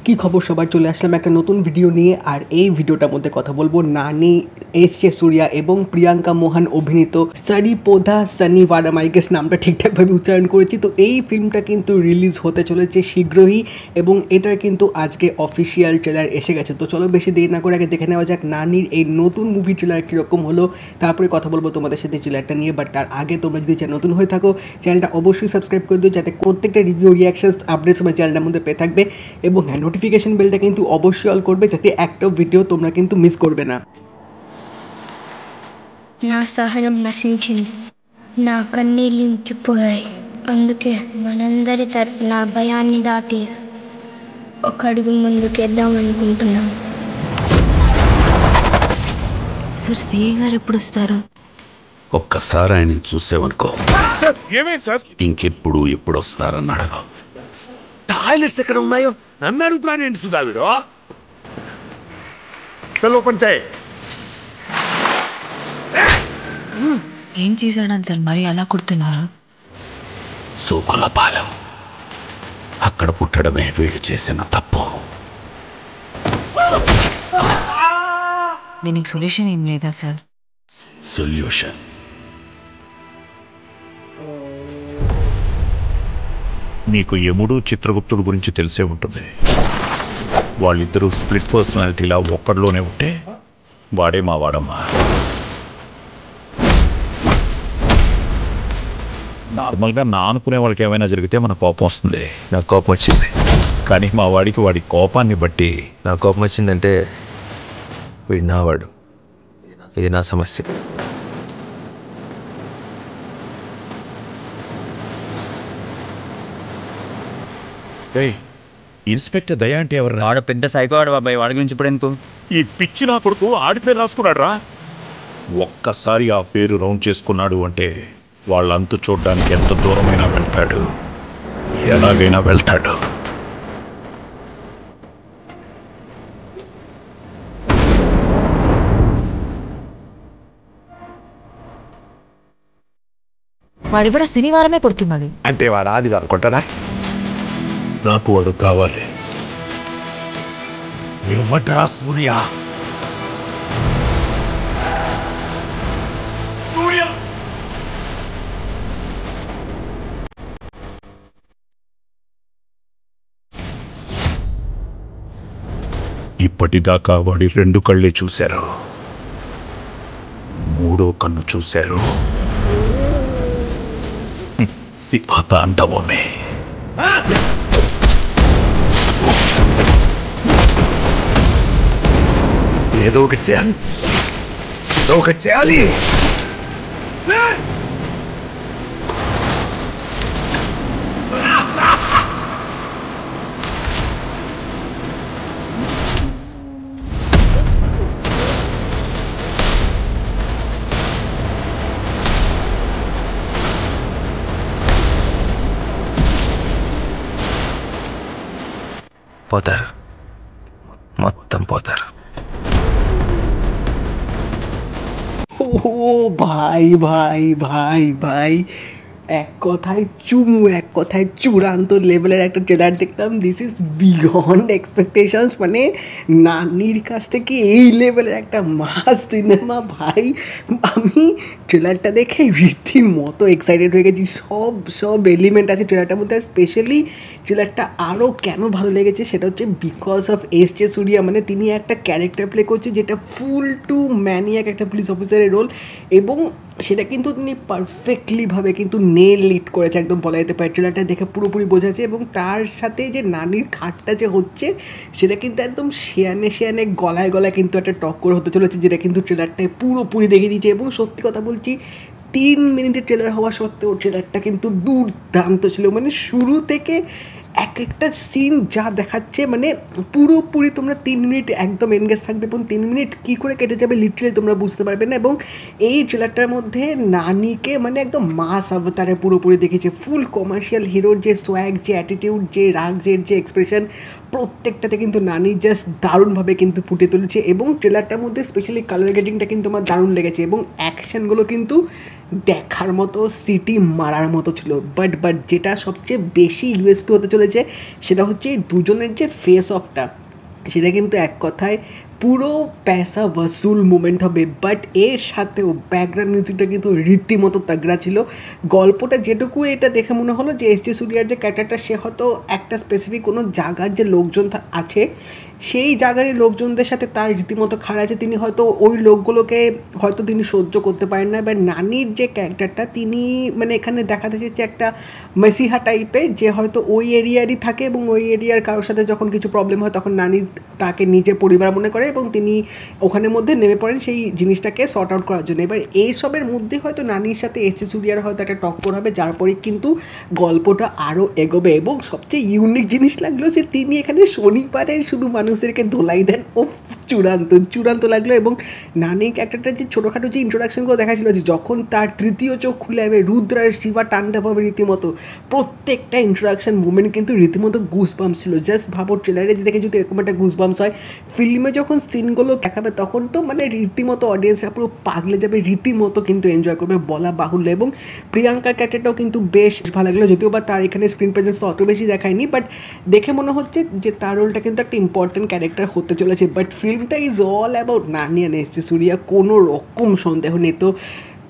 কি খবর সবার, চলে আসলাম একটা নতুন ভিডিও নিয়ে। আর এই ভিডিওটার মধ্যে কথা বলবো নানি, এস জে সূর্যা এবং প্রিয়াঙ্কা মোহন অভিনীত সারিপোদা শনিবারম, আই গেস নামটা ঠিকঠাকভাবে উচ্চারণ করেছি। তো এই ফিল্মটা কিন্তু রিলিজ হতে চলেছে শীঘ্রই এবং এটার কিন্তু আজকে অফিসিয়াল ট্রেলার এসে গেছে। তো চলো বেশি দেরি না করে আগে দেখে নেওয়া যাক নানির এই নতুন মুভি ট্রেলার কীরকম হলো, তারপরে কথা বলবো তোমাদের সাথে ট্রেলারটা নিয়ে। বাট তার আগে তোমরা যদি নতুন হয়ে থাকো চ্যানেলটা অবশ্যই সাবস্ক্রাইব করে দিও, যাতে প্রত্যেকটা রিভিউ রিয়াকশন আপডেট সময় চ্যানেলটার মধ্যে পেয়ে থাকবে। এবং হ্যাঁ, নোটিফিকেশন বেলটা কিন্তু অবশ্যই অল করবে, যাতে একটা ভিডিও তোমরা কিন্তু মিস করবে না। నా సహనం నశించింది, నా కన్నీళ్ళు ఇంకిపోయాయి. అందుకే మనందరి తరపున భయాన్ని దాటి ఒక అడుగు ముందుకేద్దాం అనుకుంటున్నాను. సార్ సిఏ గారు ఎప్పుడు వస్తారు? ఒక్కసారి ఆయన చూసేవనుకో, ఏమైంది సార్? ఇంకెప్పుడు ఎప్పుడు వస్తారని అడగ. టాయిలెట్స్ ఎక్కడ ఉన్నాయో నన్ను అడుగుతున్నాను ఏంటి సుధా వీడు? సెల్ ఓపెన్ చేయి. ఏం చేశాడని సార్ మరి అలా కొడుతున్నారు? సూకుల పాలెం అక్కడ పుట్టడమే వీడు చేసిన తప్పు. దీనికి సొల్యూషన్ ఏం లేదా సార్? సొల్యూషన్ మీకు యముడు చిత్రగుప్తుడు గురించి తెలిసే ఉంటుంది. వాళ్ళిద్దరూ స్ప్లిట్ పర్సనాలిటీలా ఒక్కడిలోనే ఉంటే వాడే మా వాడమ్మా. నార్మల్గా నా అనుకునే వాళ్ళకి ఏమైనా జరిగితే మన కోపం వస్తుంది. నాకు కోపం వచ్చింది, కానీ మా వాడికి వాడి కోపాన్ని బట్టి నాకు కోపం వచ్చిందంటే వీడు నావాడు. ఇది నా సమస్య. ఇన్స్పెక్టర్ దయా అంటే ఎవరు? వాడు పెద్ద సైకోవాడు బాబాయ్, వాడి గురించి ఇప్పుడు ఎందుకు? ఈ పిచ్చి నా కొడుకు ఆడి పేరు రాసుకున్నాడు రా. ఒక్కసారి ఆ పేరు రౌండ్ చేసుకున్నాడు అంటే వాళ్ళంతు చూడ్డానికి ఎంత దూరమైనా వెళ్తాడు, ఎలాగైనా వెళ్తాడు. వాడి కూడా శనివారమే పుడుతున్నాడు అంటే వాడు ఆది అనుకుంటారా? నాకు వాడు కావాలి. ఎవడ్రా సూర్య? సూర్య ఇప్పటిదాకా వాడి 2 కళ్ళే చూశారు, 3వ కన్ను చూశారు. శివతాండవమే. ఏదో ఒకటి చేయాలి, ఏదో ఒకటి చేయాలి. పోతారు, మొత్తం పోతారు. ও ভাই ভাই ভাই ভাই, এক কথায় চুমু, এক কথায় চূড়ান্ত লেভেলের একটা ট্রেলার দেখলাম। This is beyond expectations. মানে নানির কাছ থেকে এই লেভেলের একটা মাস সিনেমা ভাই, আমি ট্রেলারটা দেখে রীতিমতো এক্সাইটেড হয়ে গেছি। সব এলিমেন্ট আছে ট্রেলারটার মধ্যে। স্পেশালি ট্রেলারটা আরও কেন ভালো লেগেছে সেটা হচ্ছে বিকজ অফ এস জে সূর্যা। মানে তিনি একটা ক্যারেক্টার প্লে করছে যেটা ফুল টু ম্যানিয়াক একটা পুলিশ অফিসারের রোল, এবং সেটা কিন্তু তিনি পারফেক্টলিভাবে কিন্তু নেল লিড করেছে, একদম বলা যেতে পারে। ট্রেলারটা দেখে পুরোপুরি বোঝাচ্ছে। এবং তার সাথে যে নানির খাটটা যে হচ্ছে সেটা কিন্তু একদম শেয়ানে গলায় কিন্তু একটা টক্কর হতে চলেছে, যেটা কিন্তু ট্রেলারটায় পুরোপুরি দেখিয়ে দিয়েছে। এবং সত্যি কথা বলছি, 3 মিনিটের ট্রেলার হওয়া সত্ত্বেও ট্রেলারটা কিন্তু দুর্দান্ত ছিল। মানে শুরু থেকে এক একটা সিন যা দেখাচ্ছে, মানে পুরোপুরি তোমরা 3 মিনিট একদম এনগেজ থাকবে, এবং 3 মিনিট কী করে কেটে যাবে লিটারালি তোমরা বুঝতে পারবে না। এবং এই ট্রেলারটার মধ্যে নানিকে মানে একদম মাস অবতারে পুরোপুরি দেখেছে। ফুল কমার্শিয়াল হিরোর যে সোয়াগ, যে অ্যাটিটিউড, যে রাগের যে এক্সপ্রেশন, প্রত্যেকটাতে কিন্তু নানি জাস্ট দারুণভাবে কিন্তু ফুটে তুলেছে। এবং ট্রেলারটার মধ্যে স্পেশালি কালার গ্রেডিংটা কিন্তু আমার দারুণ লেগেছে, এবং অ্যাকশানগুলো কিন্তু দেখার মতো, সিটি মারার মতো ছিল। বাট যেটা সবচেয়ে বেশি ইউএসপি হতে চলেছে সেটা হচ্ছে এই দুজনের যে ফেস অফটা, সেটা কিন্তু এক কথায় পুরো পয়সা ওয়াসুল মুভমেন্ট হবে। বাট এর সাথেও ব্যাকগ্রাউন্ড মিউজিকটা কিন্তু রীতিমতো তাগড়া ছিল। গল্পটা যেটুকু এটা দেখে মনে হলো যে এস জে সূর্যার যে ক্যারেক্টারটা, সে হয়তো একটা স্পেসিফিক কোনো জায়গার যে লোকজন আছে সেই জায়গারই লোকজনদের সাথে তার রীতিমতো খারাপ আছে, তিনি হয়তো ওই লোকগুলোকে হয়তো তিনি সহ্য করতে পারেন না। এবার নানির যে ক্যারেক্টারটা, তিনি মানে এখানে দেখাতে চেয়েছে একটা মেসিহা টাইপের, যে হয়তো ওই এরিয়ারই থাকে এবং ওই এরিয়ার কারোর সাথে যখন কিছু প্রবলেম হয় তখন নানি তাকে নিজের পরিবার মনে করে এবং তিনি ওখানের মধ্যে নেমে পড়েন সেই জিনিসটাকে সর্ট আউট করার জন্য। এবার এইসবের মধ্যে হয়তো নানির সাথে এস জে সূর্যার হয়তো একটা টক্কর হবে, যার পরে কিন্তু গল্পটা আরও এগোবে। এবং সবচেয়ে ইউনিক জিনিস লাগলো যে তিনি এখানে শনিবারের শুধু মানুষদেরকে ধোলাই দেন। ও চূড়ান্ত লাগলো। এবং নানিক একটা যে ছোটোখাটো যে ইন্ট্রোডাকশনগুলো দেখাচ্ছিল, যে যখন তার তৃতীয় চোখ খুলে যাবে, রুদ্র আর শিবা টান্ডব হবে রীতিমতো, প্রত্যেকটা ইন্ট্রোডাকশন মুভমেন্ট কিন্তু রীতিমতো গুজবাম্পস ছিল। জাস্ট ভাবো ট্রেলারে দেখে যদি এরকম একটা গুজবাম্পস হয়, ফিল্মে যখন সিনগুলো দেখাবে তখন তো মানে রীতিমতো অডিয়েন্সরা পুরো পাগলে যাবে, রীতিমতো কিন্তু এনজয় করবে বলা বাহুল্য। এবং প্রিয়াঙ্কার ক্যারেক্টারটাও কিন্তু বেশ ভালো লাগলো, যদিও বা তার এখানে স্ক্রিন প্রেজেন্স তো অত বেশি দেখায়নি, বাট দেখে মনে হচ্ছে যে তার রোলটা কিন্তু একটা ইম্পর্টেন্ট ক্যারেক্টার হতে চলেছে। বাট ফিল্মটা is all about Nani and S J Suryah, কোনো রকম সন্দেহ নেই। তো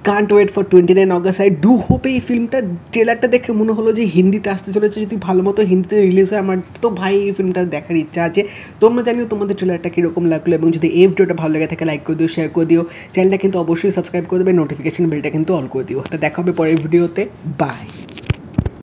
can't wait for 29 August. I do hope এই ফিল্মটা, ট্রেলারটা দেখে মনে হলো যে হিন্দিতে আসতে চলেছে, যদি ভালো মতো হিন্দিতে রিলিজ হয় আমার তো ভাই এই ফিল্মটা দেখার ইচ্ছা আছে। তোমরা জানিও তোমাদের ট্রেলারটা কীরকম লাগলো, এবং যদি এই ভিডিওটা ভালো লাগে থাকে লাইক করে দিও, শেয়ার করে দিও, চ্যানেলটা কিন্তু অবশ্যই সাবস্ক্রাইব করে দেবে, নোটিফিকেশন বেলটা কিন্তু অল করে দিও। তা দেখা হবে পরের ভিডিওতে, বাই।